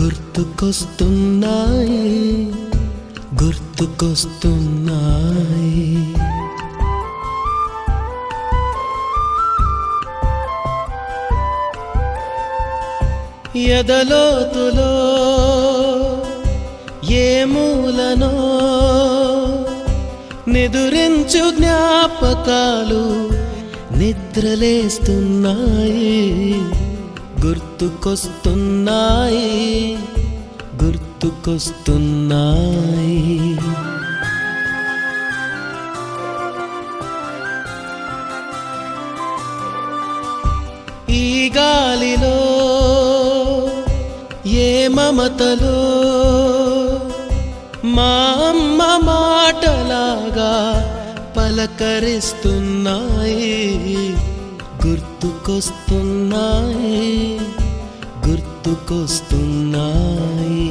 గుర్తుకొస్తున్నాయి గుర్తుకొస్తున్నాయి ఎదలోతులో ఏ మూలనో నిదురించు జ్ఞాపకాలు నిద్రలేస్తున్నాయి గుర్తుకొస్తున్నాయి గుర్తుకొస్తున్నాయి ఈ గాలిలో ఏ మమతలో మా అమ్మ మాటలాగా పలకరిస్తున్నాయి గుర్తుకొస్తున్నాయి గుర్తుకొస్తున్నాయి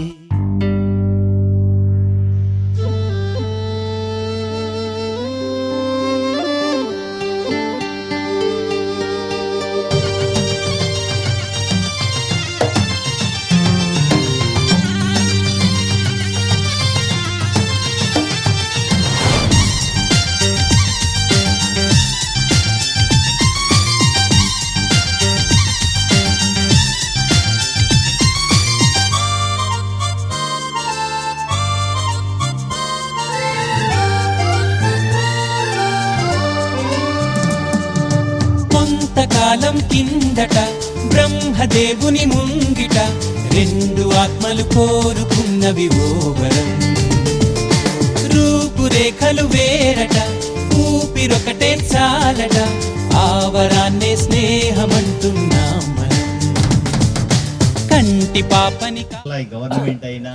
కాలం కిందట బ్రహ్మదేవుని ముంగిట రెండు ఆత్మలు కోరుకున్నవి ఓవరం రూపురేఖలు వేరట ఊపిరొకటే చాలట ఆవరాన్నే స్నేహమంటున్నాం మనం కంటి పాపని గవర్నమెంట్ అయినా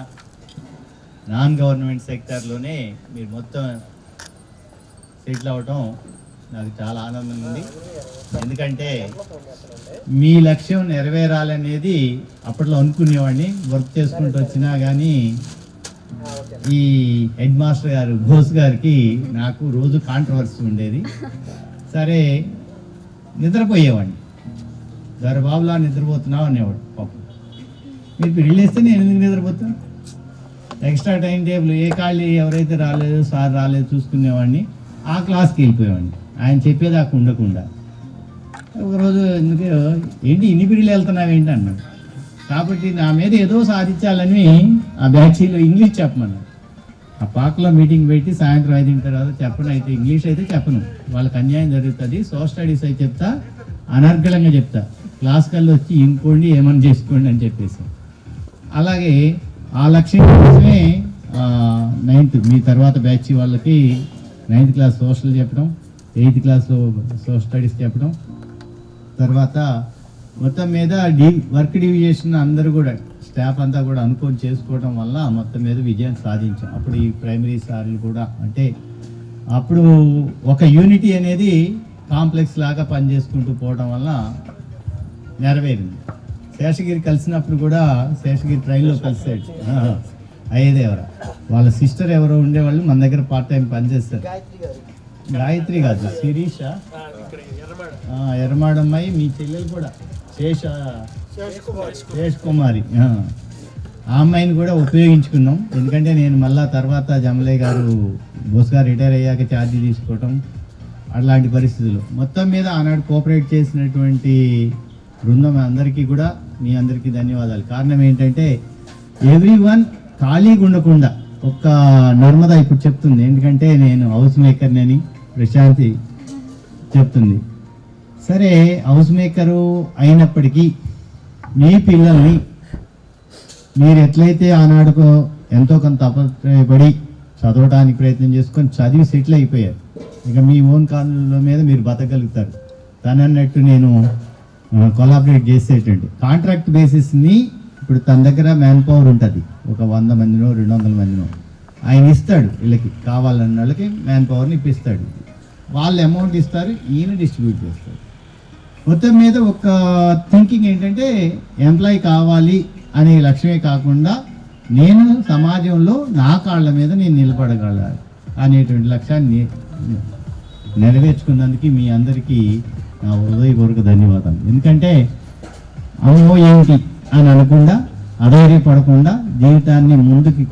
నాన్ గవర్నమెంట్ సెక్టార్లోనే మీరు మొత్తం సెటిల్ అవ్వటం నాకు చాలా ఆనందంగా ఉంది. ఎందుకంటే మీ లక్ష్యం నెరవేరాలనేది అప్పట్లో అనుకునేవాడిని. వర్క్ చేసుకుంటూ వచ్చినా కానీ ఈ హెడ్ మాస్టర్ గారు ఘోష్ గారికి నాకు రోజు కాంట్రవర్సీ ఉండేది. సరే నిద్రపోయేవాడిని, బాబులా నిద్రపోతున్నావు అనేవాడు. పాపం మీరు పిల్లలేస్తే నేను ఎందుకు నిద్రపోతాను? ఎక్స్ట్రా టైం టేబుల్ ఏ ఖాళీ ఎవరైతే రాలేదు సార్ రాలేదు చూసుకునేవాడిని. ఆ క్లాస్కి వెళ్ళిపోయేవాడిని ఆయన చెప్పేదాకా ఉండకుండా. ఒకరోజు ఎందుకు ఏంటి ఇన్ని పీరియడ్లు వెళ్తున్నావు ఏంటి అన్నాడు. కాబట్టి నా మీద ఏదో సాధించాలని ఆ బ్యాచీలో ఇంగ్లీష్ చెప్పమన్నాడు. ఆ పాకలో మీటింగ్ పెట్టి సాయంత్రం 5 తర్వాత చెప్పను, అయితే ఇంగ్లీష్ అయితే చెప్పను, వాళ్ళకి అన్యాయం జరుగుతుంది. సోషల్ స్టడీస్ అయితే చెప్తా, అనర్గళంగా చెప్తా, క్లాస్ కల్లా వచ్చి ఇంకోండి ఏమని చేసుకోండి అని చెప్పేసి. అలాగే ఆ లక్ష్యం కోసమే 9th మీ తర్వాత బ్యాచ్ వాళ్ళకి 9th క్లాస్ సోషల్ చెప్పడం, 8th క్లాస్లో సోషల్ స్టడీస్ చెప్పడం, తర్వాత మొత్తం మీద వర్క్ డివిజేషన్ అందరూ కూడా స్టాఫ్ అంతా కూడా అనుకొని చేసుకోవడం వల్ల మొత్తం మీద విజయం సాధించాం. అప్పుడు ఈ ప్రైమరీ సార్లు కూడా అంటే అప్పుడు ఒక యూనిటీ అనేది కాంప్లెక్స్ లాగా పనిచేసుకుంటూ పోవడం వల్ల నెరవేరింది. శేషగిరి కలిసినప్పుడు కూడా శేషగిరి ట్రైన్లో కలిసాడు అయ్యేదేవర వాళ్ళ సిస్టర్ ఎవరో ఉండేవాళ్ళు మన దగ్గర పార్ట్ టైం పనిచేస్తారు. గాయత్రి కాదు, శిరీష, ఎర్రమాడమ్మాయి, మీ చెల్లెలు కూడా శేష్ కుమారి, ఆ అమ్మాయిని కూడా ఉపయోగించుకున్నాం. ఎందుకంటే నేను మళ్ళా తర్వాత జమలయ్య గారు బోస్ గారు రిటైర్ అయ్యాక ఛార్జీ తీసుకోవటం అలాంటి పరిస్థితులు. మొత్తం మీద ఆనాడు కోఆపరేట్ చేసినటువంటి బృందం అందరికీ కూడా మీ అందరికీ ధన్యవాదాలు. కారణం ఏంటంటే ఎవ్రీవన్ ఖాళీగా ఉండకుండా ఒక్క నర్మద ఇప్పుడు చెప్తుంది, ఎందుకంటే నేను హౌస్ మేకర్ని అని ప్రశాంతి చెప్తుంది. సరే హౌస్ మేకరు అయినప్పటికీ మీ పిల్లల్ని మీరు ఎట్లయితే ఆనాడుకో ఎంతో కొంత తపత్రయపడి చదవడానికి ప్రయత్నం చేసుకొని చదివి సెటిల్ అయిపోయారు, ఇక మీ ఓన్ కానుల మీద మీరు బతకగలుగుతారు. తనన్నట్టు నేను కొలాబరేట్ చేసేటువంటి కాంట్రాక్ట్ బేసిస్ని ఇప్పుడు తన దగ్గర మ్యాన్ పవర్ ఉంటుంది, ఒక 100 మందినో 200 మందినో ఆయన ఇస్తాడు. వీళ్ళకి కావాలన్న వాళ్ళకి మ్యాన్ పవర్ని ఇప్పిస్తాడు, వాళ్ళు అమౌంట్ ఇస్తారు, ఈయన డిస్ట్రిబ్యూట్ చేస్తాడు. మొత్తం మీద ఒక థింకింగ్ ఏంటంటే ఎంప్లాయీ కావాలి అనే లక్ష్యమే కాకుండా నేను సమాజంలో నా కాళ్ళ మీద నేను నిలబడగలను అనేటువంటి లక్ష్యాన్ని నెరవేర్చుకున్నందుకు మీ అందరికీ నా హృదయపూర్వక ధన్యవాదాలు. ఎందుకంటే అమ్మో ఏంటి అని అనకుండా అధైర్యపడకుండా జీవితాన్ని ముందుకి